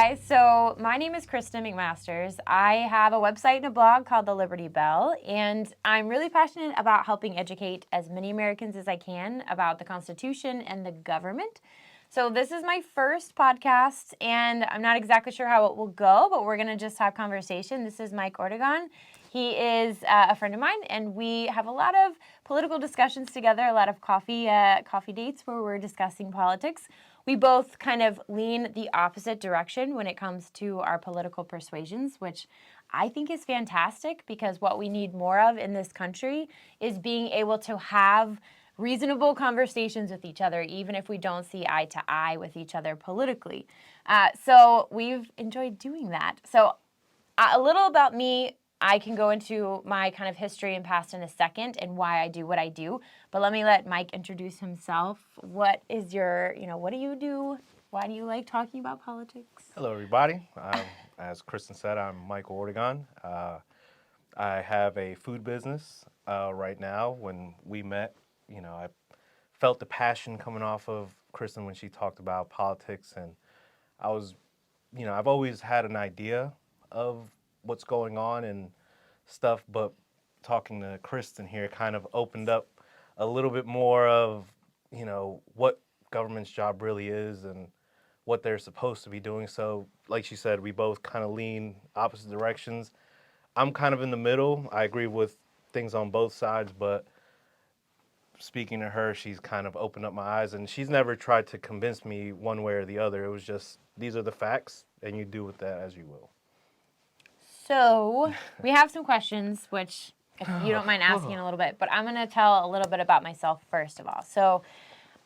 guys, so my name is Krista McMasters. I have a website and a blog called The Liberty Bell, and I'm really passionate about helping educate as many Americans as I can about the Constitution and the government. So this is my first podcast, and I'm not exactly sure how it will go, but we're going to just have conversation. This is Mike Ortegon. He is a friend of mine, and we have a lot of political discussions together, a lot of coffee dates where we're discussing politics. We both kind of lean the opposite direction when it comes to our political persuasions, which I think is fantastic because what we need more of in this country is being able to have reasonable conversations with each other, even if we don't see eye to eye with each other politically. So we've enjoyed doing that. So a little about me. I can go into my kind of history and past in a second and why I do what I do. But let Mike introduce himself. What is your, what do you do? Why do you like talking about politics? Hello, everybody. As Kristen said, I'm Michael Ortegon. I have a food business right now. When we met, I felt the passion coming off of Kristen when she talked about politics. And I was, I've always had an idea of what's going on and stuff, but talking to Kristen here kind of opened up a little bit more of, what government's job really is and what they're supposed to be doing. So, like she said, we both kind of lean opposite directions. I'm kind of in the middle. I agree with things on both sides, but speaking to her, she's kind of opened up my eyes, and she's never tried to convince me one way or the other. It was just, these are the facts, and you do with that as you will. So we have some questions, which if you don't mind asking a little bit, but I'm going to tell a little bit about myself first of all. So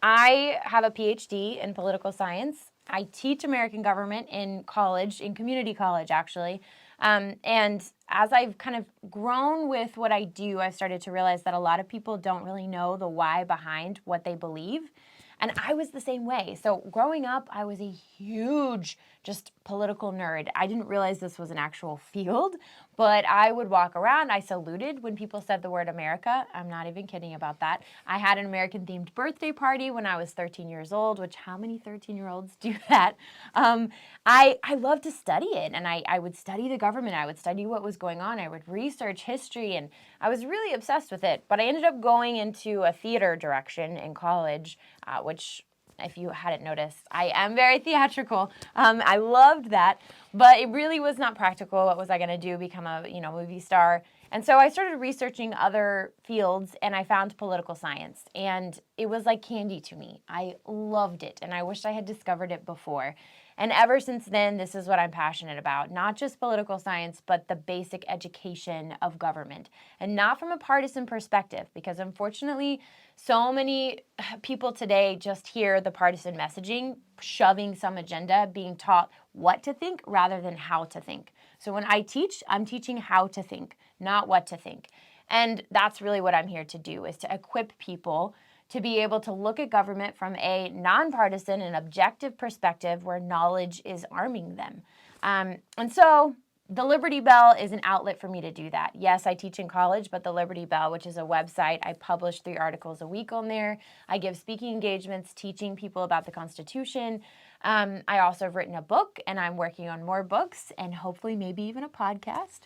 I have a PhD in political science. I teach American government in college, in community college actually. And as I've kind of grown with what I do, I've started to realize that a lot of people don't really know the why behind what they believe. And I was the same way. So growing up, I was a huge just political nerd. I didn't realize this was an actual field, but I would walk around. I saluted when people said the word America. I'm not even kidding about that. I had an American-themed birthday party when I was 13 years old, which how many 13-year-olds do that? I love to study it, and I would study the government. I would study what was going on. I would research history, and I was really obsessed with it. But I ended up going into a theater direction in college, which, if you hadn't noticed, I am very theatrical. I loved that, but it really was not practical. What was I going to do? Become a movie star? And so I started researching other fields, and I found political science, and it was like candy to me. I loved it, and I wished I had discovered it before. And ever since then, this is what I'm passionate about, not just political science, but the basic education of government, and not from a partisan perspective, because unfortunately, so many people today just hear the partisan messaging, shoving some agenda, being taught what to think rather than how to think. So when I teach, I'm teaching how to think, not what to think. And that's really what I'm here to do, is to equip people to be able to look at government from a nonpartisan and objective perspective where knowledge is arming them. And so the Liberty Bell is an outlet for me to do that. Yes, I teach in college, but the Liberty Bell, which is a website, I publish 3 articles a week on there. I give speaking engagements teaching people about the Constitution. I also have written a book, and I'm working on more books and hopefully maybe even a podcast.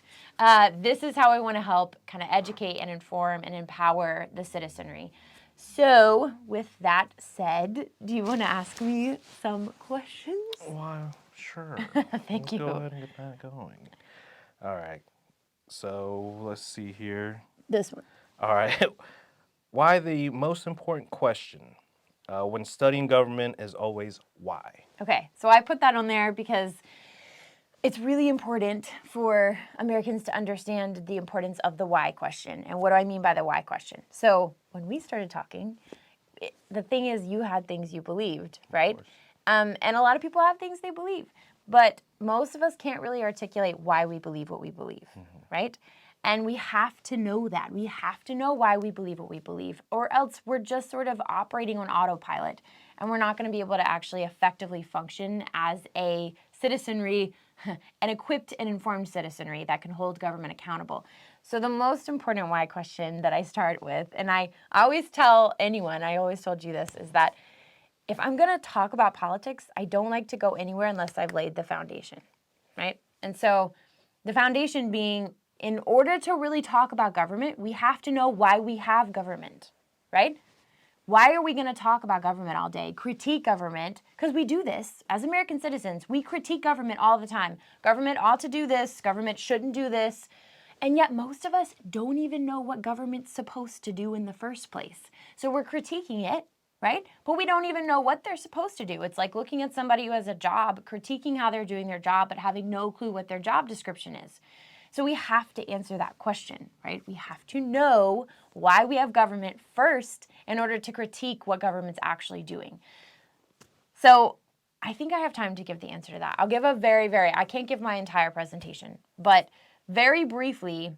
This is how I want to help kind of educate and inform and empower the citizenry. So, with that said, do you want to ask me some questions? Well, sure. Thank you. Let's go ahead and get that going. All right. So let's see here. This one. All right. Why the most important question when studying government is always why? Okay, so I put that on there because it's really important for Americans to understand the importance of the why question. And what do I mean by the why question? So when we started talking, the thing is you had things you believed, right? And a lot of people have things they believe. But most of us can't really articulate why we believe what we believe, right? And we have to know that. We have to know why we believe what we believe, or else we're just sort of operating on autopilot, and we're not going to be able to actually effectively function as a citizenry, an equipped and informed citizenry that can hold government accountable. So the most important why question that I start with, and I always tell anyone, I always told you this, is that if I'm going to talk about politics, I don't like to go anywhere unless I've laid the foundation, right? And so the foundation being, in order to really talk about government, we have to know why we have government, right? Why are we going to talk about government all day, critique government? Because we do this as American citizens. We critique government all the time. Government ought to do this. Government shouldn't do this. And yet most of us don't even know what government's supposed to do in the first place. So we're critiquing it, right? But we don't even know what they're supposed to do. It's like looking at somebody who has a job, critiquing how they're doing their job, but having no clue what their job description is. So we have to answer that question, right? We have to know why we have government first in order to critique what government's actually doing. So I think I have time to give the answer to that. I'll give a I can't give my entire presentation, but very briefly,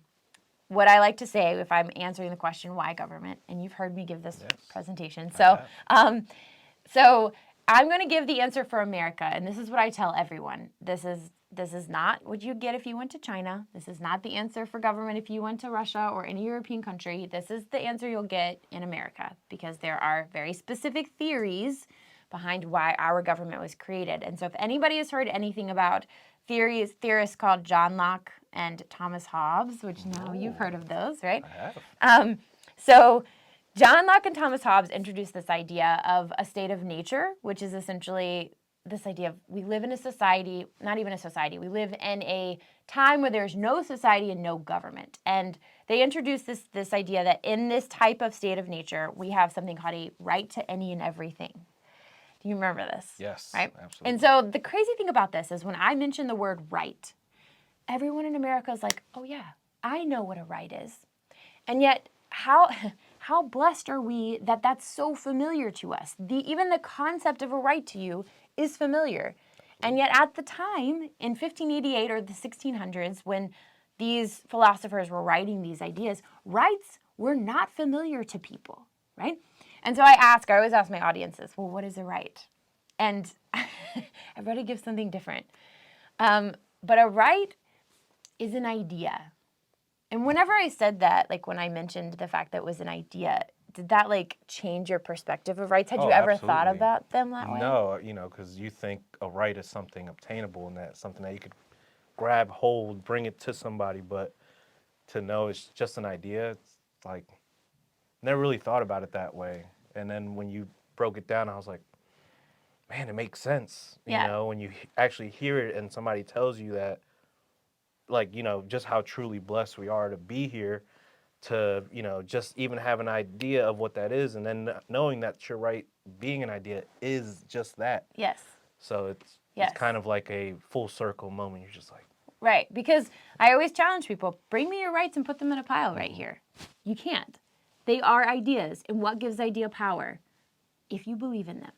what I like to say if I'm answering the question, why government, and you've heard me give this presentation. So I'm going to give the answer for America, and this is what I tell everyone. This is not what you'd get if you went to China. This is not the answer for government if you went to Russia or any European country. This is the answer you'll get in America because there are very specific theories behind why our government was created. And so if anybody has heard anything about theorists called John Locke and Thomas Hobbes, which now you've heard of those, right? I have. So John Locke and Thomas Hobbes introduced this idea of a state of nature, which is essentially this idea of we live in a society, not even a society, we live in a time where there's no society and no government. And they introduced this idea that in this type of state of nature, we have something called a right to any and everything. Do you remember this? Yes, right? absolutely. And so the crazy thing about this is when I mention the word right, everyone in America is like, oh yeah, I know what a right is. And yet, how blessed are we that that's so familiar to us? Even the concept of a right to you is familiar. And yet at the time, in 1588 or the 1600s, when these philosophers were writing these ideas, rights were not familiar to people, right? And so I always ask my audiences, well, what is a right? And everybody gives something different. But a right is an idea. And whenever I said that, like when I mentioned the fact that it was an idea, did that like change your perspective of rights? Had you ever thought Absolutely. about them that way? No, because you think a right is something obtainable and that's something that you could grab hold, bring it to somebody, but to know it's just an idea, it's like, never really thought about it that way. And then when you broke it down, I was like, man, it makes sense. Yeah. You know, when you actually hear it and somebody tells you that, like, just how truly blessed we are to be here, to, just even have an idea of what that is. And then knowing that you're right, being an idea is just that. Yes. So it's Yes. kind of like a full circle moment. You're just like, Right. Because I always challenge people, bring me your rights and put them in a pile right here. You can't. They are ideas. And what gives idea power? If you believe in them.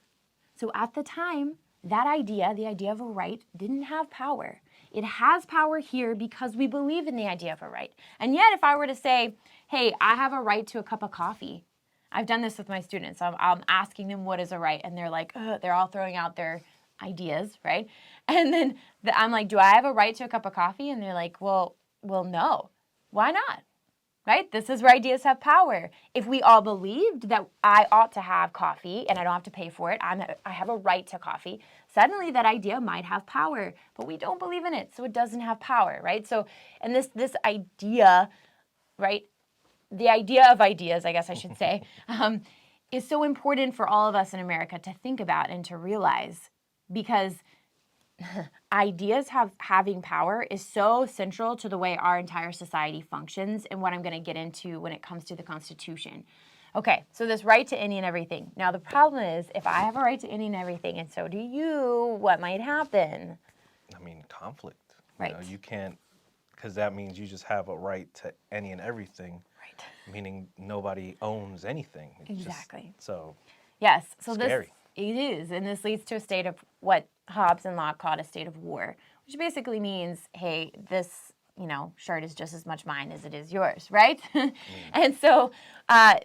So at the time, that idea, the idea of a right, didn't have power. It has power here because we believe in the idea of a right. And yet, if I were to say, hey, I have a right to a cup of coffee. I've done this with my students. I'm asking them what is a right. And they're like, they're all throwing out their ideas, right? And then I'm like, do I have a right to a cup of coffee? And they're like, well, no. Why not? Right? This is where ideas have power. If we all believed that I ought to have coffee and I don't have to pay for it, I have a right to coffee, suddenly that idea might have power, but we don't believe in it, so it doesn't have power, right? So, and this idea, right, the idea of ideas, I guess I should say, is so important for all of us in America to think about and to realize, because ideas having power is so central to the way our entire society functions and what I'm going to get into when it comes to the Constitution. Okay, so this right to any and everything. Now the problem is, if I have a right to any and everything and so do you, what might happen? I mean, conflict. Right. You can't, because that means you just have a right to any and everything. Right. Meaning nobody owns anything. It's Exactly. So Yes, so scary. It is, and this leads to a state of what Hobbes and Locke called a state of war, which basically means, hey, this, shirt is just as much mine as it is yours, right? And so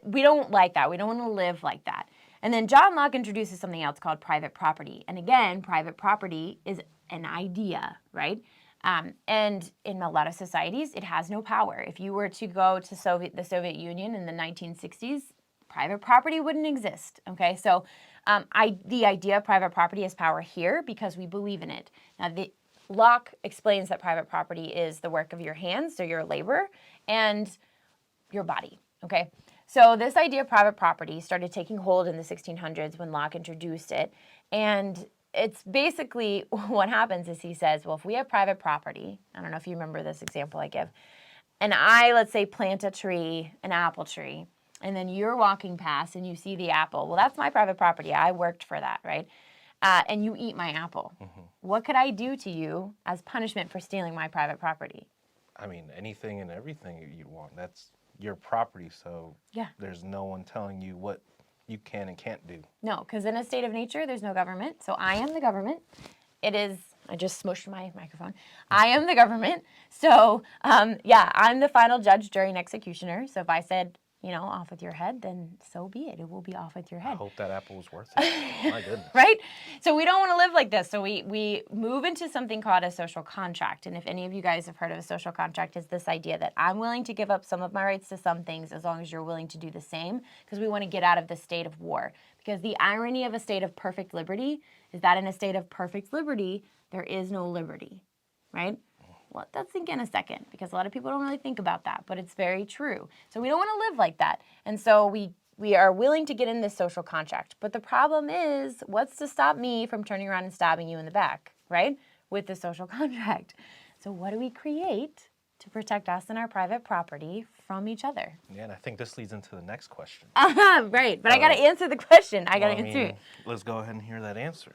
we don't like that. We don't want to live like that. And then John Locke introduces something else called private property. And again, private property is an idea, right? And in a lot of societies, it has no power. If you were to go to the Soviet Union in the 1960s, private property wouldn't exist. Okay, so the idea of private property is power here because we believe in it. Now, Locke explains that private property is the work of your hands, so your labor, and your body. Okay, so this idea of private property started taking hold in the 1600s when Locke introduced it, and it's basically what happens is he says, well, if we have private property, I don't know if you remember this example I give, and I, let's say, plant a tree, an apple tree, and then you're walking past and you see the apple. Well, that's my private property. I worked for that, right? And you eat my apple. Mm-hmm. What could I do to you as punishment for stealing my private property? I mean, anything and everything you want. That's your property, so yeah. There's no one telling you what you can and can't do. No, because in a state of nature, there's no government. So I am the government. It is, I just smushed my microphone. I am the government. So, yeah, I'm the final judge, jury, and executioner. So if I said, off with your head, then so be it. It will be off with your head. I hope that apple was worth it. My goodness. Right? So we don't want to live like this. So we move into something called a social contract. And if any of you guys have heard of a social contract, it's this idea that I'm willing to give up some of my rights to some things as long as you're willing to do the same, because we want to get out of the state of war. Because the irony of a state of perfect liberty is that in a state of perfect liberty, there is no liberty, right? Let that sink in a second, because a lot of people don't really think about that, but it's very true. So we don't want to live like that. And so we are willing to get in this social contract. But the problem is, what's to stop me from turning around and stabbing you in the back, right? With the social contract. So what do we create to protect us and our private property from each other? Yeah, and I think this leads into the next question. Right, but I got to answer the question. I got to answer it. Let's go ahead and hear that answer.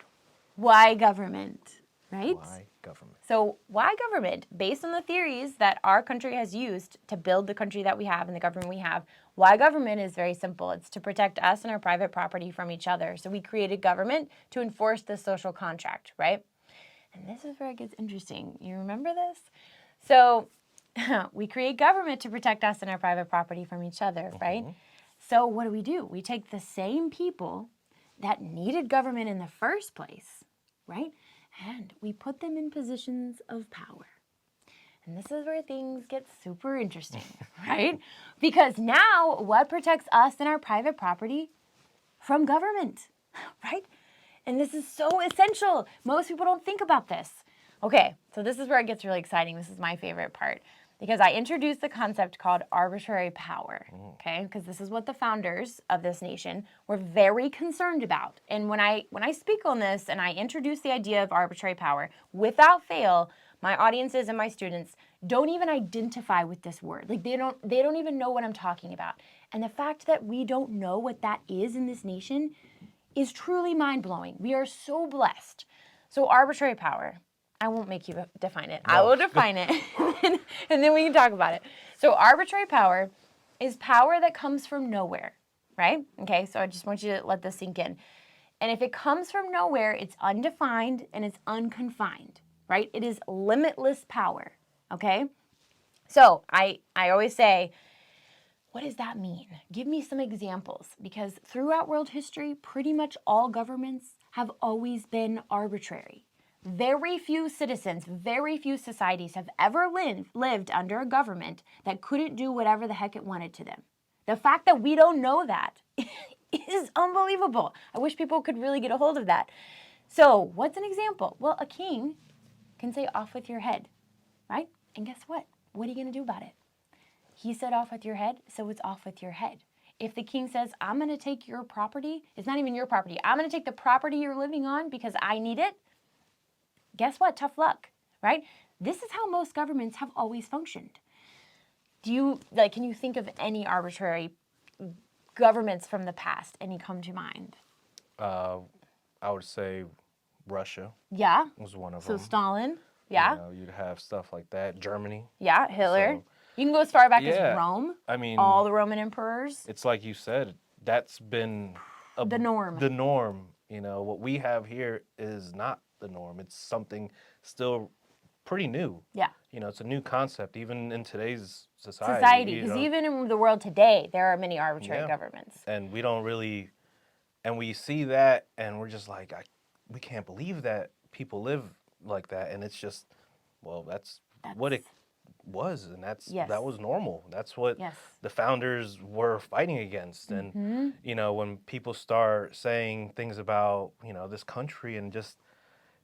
Why government, right? Why government? So why government? Based on the theories that our country has used to build the country that we have and the government we have, why government is very simple. It's to protect us and our private property from each other. So we created government to enforce the social contract, right? And this is where it gets interesting. You remember this? So we create government to protect us and our private property from each other, right? So what do? We take the same people that needed government in the first place, right? And we put them in positions of power. And this is where things get super interesting, right? Because now what protects us and our private property from government, right? And this is so essential. Most people don't think about this. Okay, so this is where it gets really exciting. This is my favorite part, because I introduced the concept called arbitrary power, okay? Because this is what the founders of this nation were very concerned about. And when I speak on this and I introduce the idea of arbitrary power, without fail, my audiences and my students don't even identify with this word. Like they don't even know what I'm talking about. And the fact that we don't know what that is in this nation is truly mind-blowing. We are so blessed. So arbitrary power, I won't make you define it. No. I will define it, and then we can talk about it. So arbitrary power is power that comes from nowhere, right? Okay, so I just want you to let this sink in. And if it comes from nowhere, it's undefined and it's unconfined, right? It is limitless power, okay? So I always say, what does that mean? Give me some examples, because throughout world history, pretty much all governments have always been arbitrary. Very few citizens, very few societies have ever lived under a government that couldn't do whatever the heck it wanted to them. The fact that we don't know that is unbelievable. I wish people could really get a hold of that. So what's an example? Well, a king can say off with your head, right? And guess what? What are you going to do about it? He said off with your head, so it's off with your head. If the king says, I'm going to take your property, it's not even your property. I'm going to take the property you're living on because I need it. Guess what? Tough luck, right? This is how most governments have always functioned. Can you think of any arbitrary governments from the past? Any come to mind? I would say Russia. Yeah. Was one of them. So Stalin. Yeah. You'd have stuff like that. Germany. Yeah, Hitler. So, you can go as far back as yeah, Rome. I mean, all the Roman emperors. It's like you said, that's been the norm. The norm. What we have here is not the norm. It's something still pretty new. Yeah. It's a new concept, even in today's society. Because even in the world today, there are many arbitrary governments. And we don't really, and we see that, and we're just like, we can't believe that people live like that. And it's just, well, that's what it was, and Yes. that was normal. That's what Yes. the founders were fighting against. And you know, when people start saying things about, you know, this country and just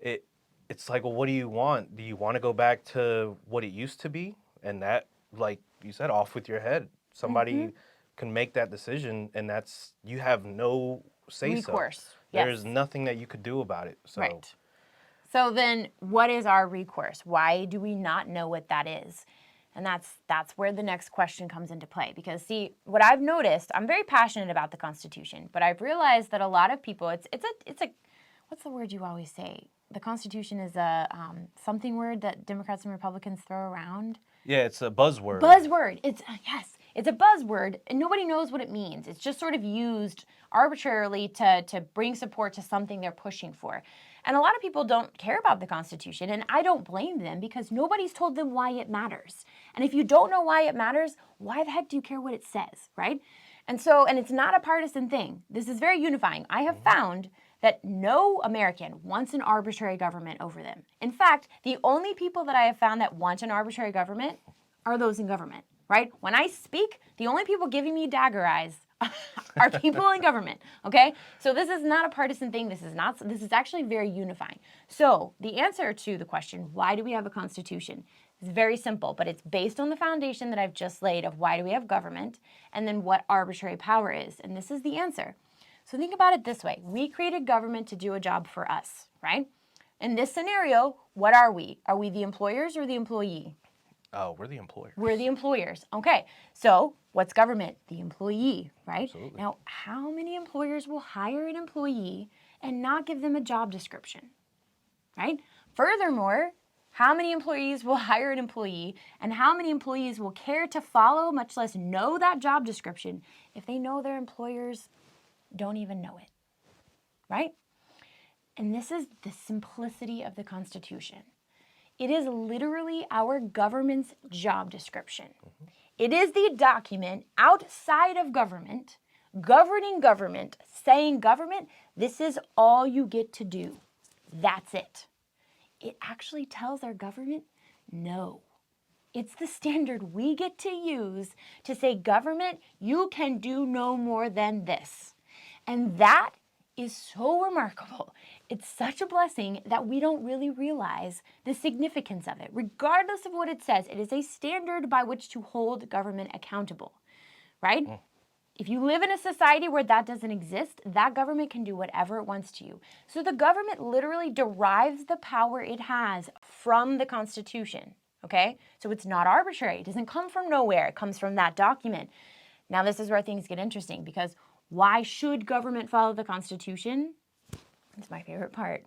it it's like, well, what do you want? Do you want to go back to what it used to be? And that, like you said, off with your head. Somebody can make that decision, and that's, you have no say so. Recourse. There's Yes. nothing that you could do about it. So Right. So then what is our recourse? Why do we not know what that is? And that's where the next question comes into play. Because see, what I've noticed, I'm very passionate about the Constitution, but I've realized that a lot of people, it's a what's the word you always say? The Constitution is a something word that Democrats and Republicans throw around. yeah, it's a buzzword. Buzzword. It's yes, it's a buzzword, and nobody knows what it means. It's just sort of used arbitrarily to bring support to something they're pushing for. And a lot of people don't care about the Constitution, and I don't blame them because nobody's told them why it matters. And if you don't know why it matters, why the heck do you care what it says, right? And so, and it's not a partisan thing. This is very unifying. I have found that no American wants an arbitrary government over them. In fact, the only people that I have found that want an arbitrary government are those in government, right? When I speak, the only people giving me dagger eyes are people in government, okay? So this is not a partisan thing. This is actually very unifying. So the answer to the question, why do we have a constitution, is very simple, but it's based on the foundation that I've just laid of why do we have government and then what arbitrary power is. And this is the answer. So think about it this way. We created government to do a job for us, right? In this scenario, what are we? Are we the employers or the employee? Oh, we're the employer. We're the employers. Okay, so what's government? The employee, right? Absolutely. Now, how many employers will hire an employee and not give them a job description, right? Furthermore, how many employees will hire an employee and how many employees will care to follow, much less know that job description, if they know their employers don't even know it, right? And this is the simplicity of the Constitution. It is literally our government's job description. It is the document outside of government, governing government, saying government, this is all you get to do. That's it. It actually tells our government, no. It's the standard we get to use to say, government, you can do no more than this. And that is so remarkable. It's such a blessing that we don't really realize the significance of it. Regardless of what it says, it is a standard by which to hold government accountable, right? If you live in a society where that doesn't exist, that government can do whatever it wants to you. So the government literally derives the power it has from the Constitution, okay? So it's not arbitrary. It doesn't come from nowhere. It comes from that document. Now, this is where things get interesting because why should government follow the Constitution? It's my favorite part.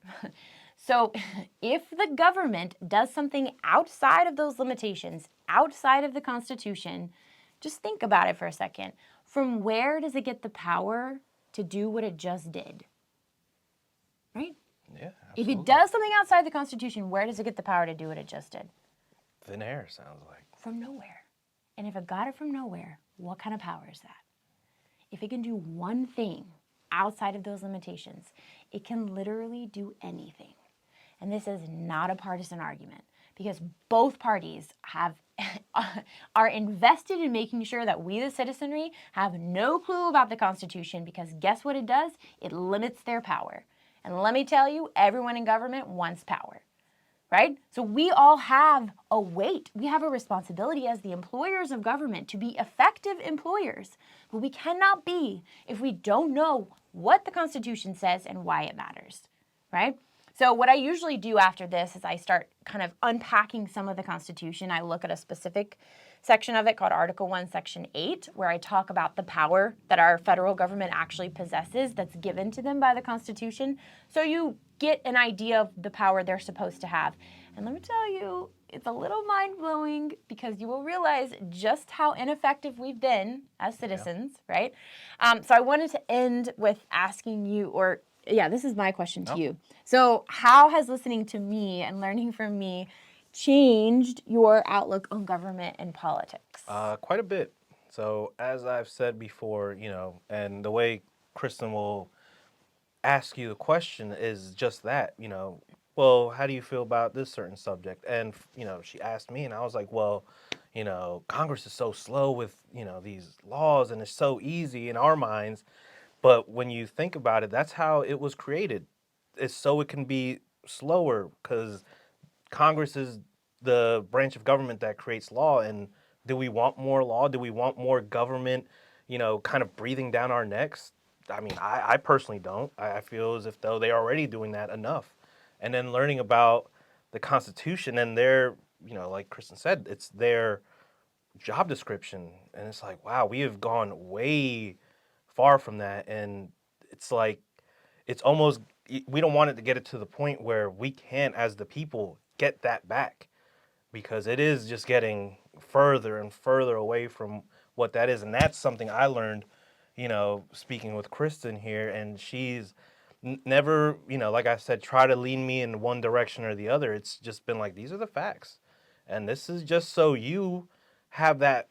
So if the government does something outside of those limitations, outside of the Constitution, just think about it for a second. From where does it get the power to do what it just did? Right? Yeah, If absolutely. it does something outside the Constitution, where does it get the power to do what it just did? Thin air sounds like. From nowhere. And if it got it from nowhere, what kind of power is that? If it can do one thing outside of those limitations, it can literally do anything. And this is not a partisan argument because both parties are invested in making sure that we, the citizenry, have no clue about the Constitution because guess what it does? It limits their power. And let me tell you, everyone in government wants power. Right? So we all have a weight. We have a responsibility as the employers of government to be effective employers. But we cannot be if we don't know what the Constitution says and why it matters. Right? So what I usually do after this is I start kind of unpacking some of the Constitution. I look at a specific section of it called Article 1, Section 8, where I talk about the power that our federal government actually possesses that's given to them by the Constitution. So you get an idea of the power they're supposed to have. And let me tell you, it's a little mind-blowing because you will realize just how ineffective we've been as citizens, right? So I wanted to end with asking you, this is my question to you. So how has listening to me and learning from me changed your outlook on government and politics? Quite a bit. So as I've said before, you know, and the way Kristen will ask you the question is just that, you know, well, how do you feel about this certain subject? And, you know, she asked me and I was like, well, Congress is so slow with, these laws and it's so easy in our minds. But when you think about it, that's how it was created. It's so it can be slower because Congress is the branch of government that creates law. And do we want more law? Do we want more government, kind of breathing down our necks? I mean, I personally don't. I feel as if though they're already doing that enough. And then learning about the Constitution and their, like Kristen said, it's their job description. And it's like, wow, we have gone way far from that. And it's like, it's almost, we don't want it to get it to the point where we can't, as the people, get that back because it is just getting further and further away from what that is. And that's something I learned, speaking with Kristen here. And she's never, like I said, try to lean me in one direction or the other. It's just been like, these are the facts. And this is just so you have that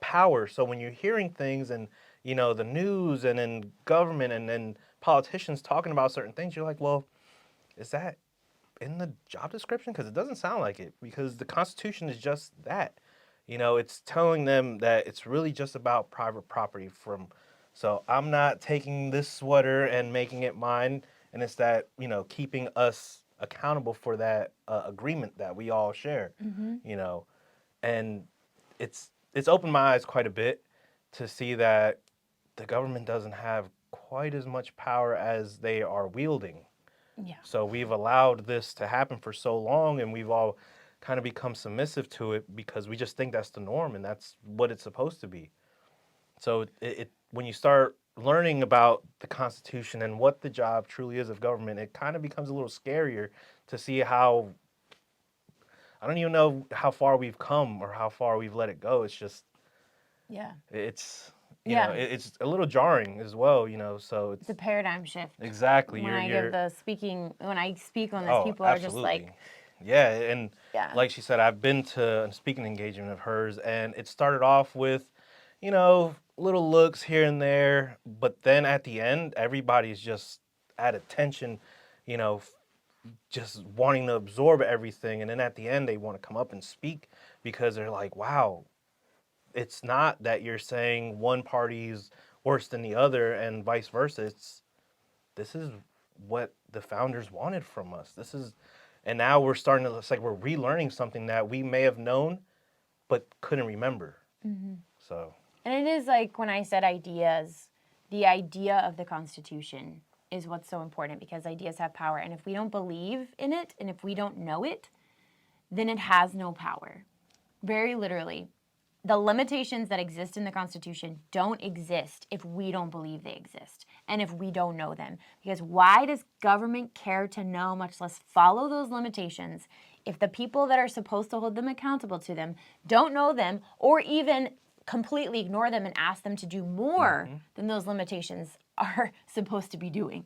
power. So when you're hearing things and, the news and in government and then politicians talking about certain things, you're like, well, is that in the job description? Because it doesn't sound like it, because the Constitution is just that. It's telling them that it's really just about private property so I'm not taking this sweater and making it mine. And it's that, keeping us accountable for that agreement that we all share, and it's opened my eyes quite a bit to see that the government doesn't have quite as much power as they are wielding. Yeah. So we've allowed this to happen for so long, and we've all kind of become submissive to it because we just think that's the norm and that's what it's supposed to be. So when you start learning about the Constitution and what the job truly is of government, it kind of becomes a little scarier to see how, I don't even know how far we've come or how far we've let it go. It's just, Yeah. it's, Yeah. it's a little jarring as well, so It's a paradigm shift. Exactly. When I speak on this, Oh, people absolutely. are just like, yeah. And yeah. like she said, I've been to a speaking engagement of hers, and it started off with, little looks here and there, but then at the end, everybody's just at attention, just wanting to absorb everything. And then at the end, they want to come up and speak because they're like, wow, it's not that you're saying one party's worse than the other and vice versa. This is what the founders wanted from us. And now we're starting to, it's like we're relearning something that we may have known, but couldn't remember. Mm-hmm. So. And it is like when I said ideas, the idea of the Constitution is what's so important because ideas have power. And if we don't believe in it and if we don't know it, then it has no power. Very literally. The limitations that exist in the Constitution don't exist if we don't believe they exist and if we don't know them. Because why does government care to know, much less follow those limitations, if the people that are supposed to hold them accountable to them don't know them or even completely ignore them and ask them to do more than those limitations are supposed to be doing?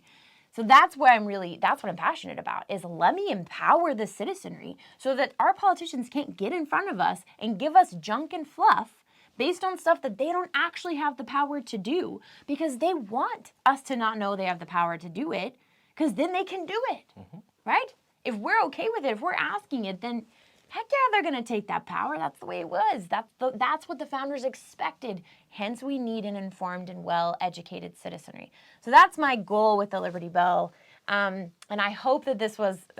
So that's what I'm passionate about, is let me empower the citizenry so that our politicians can't get in front of us and give us junk and fluff based on stuff that they don't actually have the power to do, because they want us to not know they have the power to do it, because then they can do it, right? If we're okay with it, if we're asking it, then heck yeah, they're going to take that power. That's the way it was. That's what the founders expected. Hence, we need an informed and well-educated citizenry. So that's my goal with the Liberty Bell. And I hope that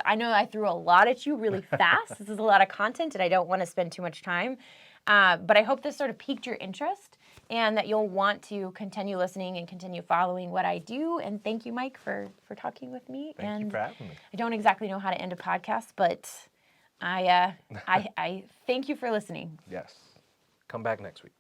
I know I threw a lot at you really fast. This is a lot of content, and I don't want to spend too much time. But I hope this sort of piqued your interest and that you'll want to continue listening and continue following what I do. And thank you, Mike, for talking with me. Thank you for having me. I don't exactly know how to end a podcast, but I thank you for listening. Yes. Come back next week.